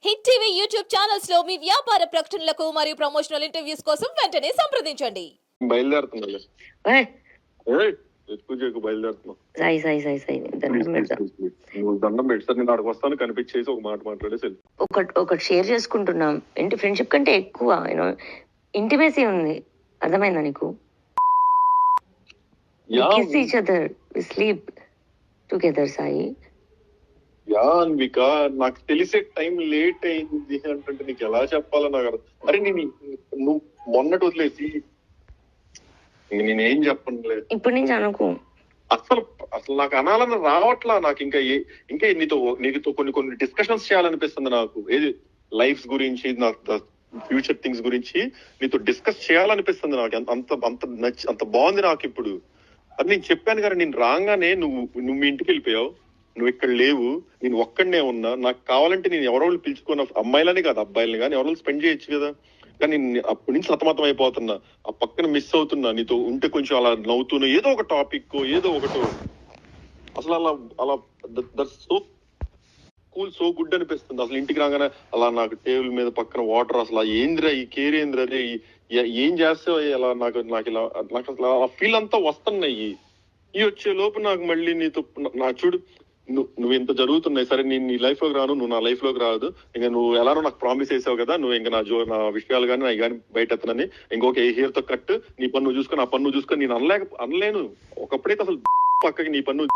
Hit TV YouTube channels లో మీ వ్యాపార ప్రకటనలకు మరియు ప్రమోషనల్ ఇంటర్వ్యూస్ కోసం వెంటనే సంప్రదించండి. బయలుదేరుతున్నా ఏయ్, ఎక్కువ చేయకు బయలుదేరుతున్నా. సాయి సాయి సాయి సాయి దండం పెడతా. నువ్వు దండం పెట్టి సార్ నేను అక్కడికి వస్తాను కనిపించేసి ఒక మాట మాట్లాడేసి వెళ్ళి. ఒకటి షేర్ చేసుకుంటున్నాం. ఏంటి ఫ్రెండ్షిప్ కంటే ఎక్కువ యూనో ఇంటిమేసీ ఉంది. అర్థమైందా నీకు? Kiss each other, we sleep together Sai. Yeah Anvika, నాకు తెలిసే టైం లేట్ అయింది అంటే నీకు ఎలా చెప్పాలో నాకు అరే నువ్వు మొన్నటి వదిలేసి నేనేం చెప్పనులే. ఇప్పుడు నుంచి అనుకో. అసలు అసలు నాకు అనాలని రావట్లా. నాకు ఇంకా నీతో కొన్ని డిస్కషన్స్ చేయాలనిపిస్తుంది నాకు. ఏది లైఫ్ గురించి, నాకు ఫ్యూచర్ థింగ్స్ గురించి నీతో డిస్కస్ చేయాలనిపిస్తుంది నాకు. అంత బాగుంది నాకు ఇప్పుడు. అది నేను చెప్పాను కదా, నేను రాగానే నువ్వు మీ ఇంటికి వెళ్ళిపోయావు, నువ్వు ఇక్కడ లేవు, నేను ఒక్కడనే ఉన్నా. నాకు కావాలంటే నేను ఎవరో పిలుచుకున్న అమ్మాయిలని కాదు అబ్బాయిలని కానీ ఎవరో స్పెండ్ చేయొచ్చు కదా. కానీ అప్పటి నుంచి సతమతం అయిపోతున్నా, ఆ పక్కన మిస్ అవుతున్నా. నీతో ఉంటే కొంచెం అలా నవ్వుతున్నా, ఏదో ఒక టాపిక్ ఏదో ఒకటో. అసలు అలా that's so cool, so good అనిపిస్తుంది. అసలు ఇంటికి రాగానే అలా నాకు టేబుల్ మీద పక్కన వాటర్, అసలు ఏంద్రా ఈ కేర్ ఏంద్రా, అదే ఏం చేస్తావు అలా నాకు అసలు ఆ ఫీల్ అంతా వస్తున్నాయి. ఈ వచ్చే లోపు నాకు మళ్ళీ నీతో చూడు నువ్వు ఇంత జరుగుతున్నాయి. సరే నేను నీ లైఫ్ లోకి రాను, నువ్వు నా లైఫ్ లోకి రాదు. ఇంకా నువ్వు ఎలానో నాకు ప్రామిస్ చేసావు కదా, నువ్వు ఇంకా నా విషయాలు కానీ అవి కానీ బయట ఎత్తనని ఇంకొక హెయిర్ తో కట్, నీ పన్ను చూసుకొని ఆ పన్ను చూసుకొని నేను అనలేను. ఒకప్పుడైతే అసలు పక్కకి నీ పన్ను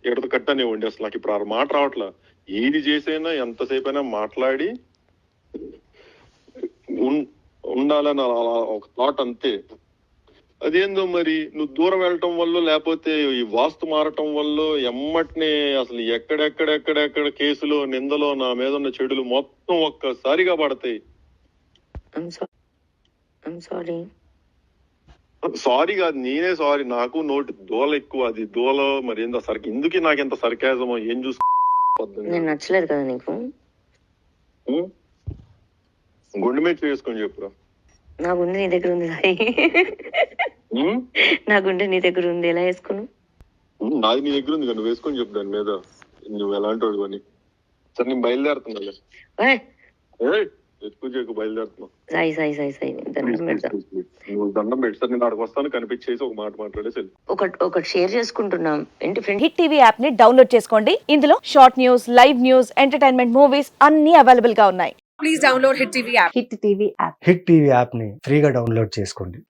ఎక్కడితో కట్ అనేవ్వండి. అసలు నాకు ఇప్పుడు ఆ మాట రావట్లా. ఏది చేసైనా ఎంతసేపు అయినా మాట్లాడి ఉండాలని ఒక థాట్ అంతే. అదేందో మరి నువ్వు దూరం వెళ్ళటం వల్ల లేకపోతే ఈ వాస్తు మారటం వల్ల ఎమ్మటినే అసలు ఎక్కడెక్కడ కేసులు నిందలో నా మీద ఉన్న చెడులు మొత్తం ఒక్కసారిగా పడతాయి. సారీ కాదు, నేనే సారీ. నాకు నోటి దోల ఎక్కువ. అది దోల మరి ఏందో ఎందుకు నాకు ఎంత సర్కాజమో ఏం నచ్చలేదు కదా నీకు? గుండె మీద చేసుకొని చెప్పురా. నా గుండె నీ దగ్గర ఉంది సాయి. నా గుండె నీ దగ్గర ఉంది, ఎలా వేసుకున్నావు? నాది నీ దగ్గర ఉంది, నువ్వు వేసుకొని చెప్పు దాని మీద నువ్వు ఎలాంటి వాడు అని. సరే నేను బయలుదేరుతున్నా. ఎక్కువ చేయకు బయలుదేరుతున్నా. సాయి సాయి సాయి సాయి దండం పెడతా. నువ్వు దండం పెట్టి సార్ నేను అక్కడికి వస్తాను కనిపించేసి ఒక మాట మాట్లాడేసి వెళ్ళి. ఒకటి షేర్ చేసుకుంటున్నాం. ఏంటి ఫ్రెండ్? హిట్ టీవీ యాప్ ని డౌన్లోడ్ చేసుకోండి. ఇందులో short news, live news, entertainment movies అన్ని అవైలబుల్ గా ఉన్నాయి. Please download hit TV app. Hit TV app ని ఫ్రీగా డౌన్లోడ్ చేసుకోండి.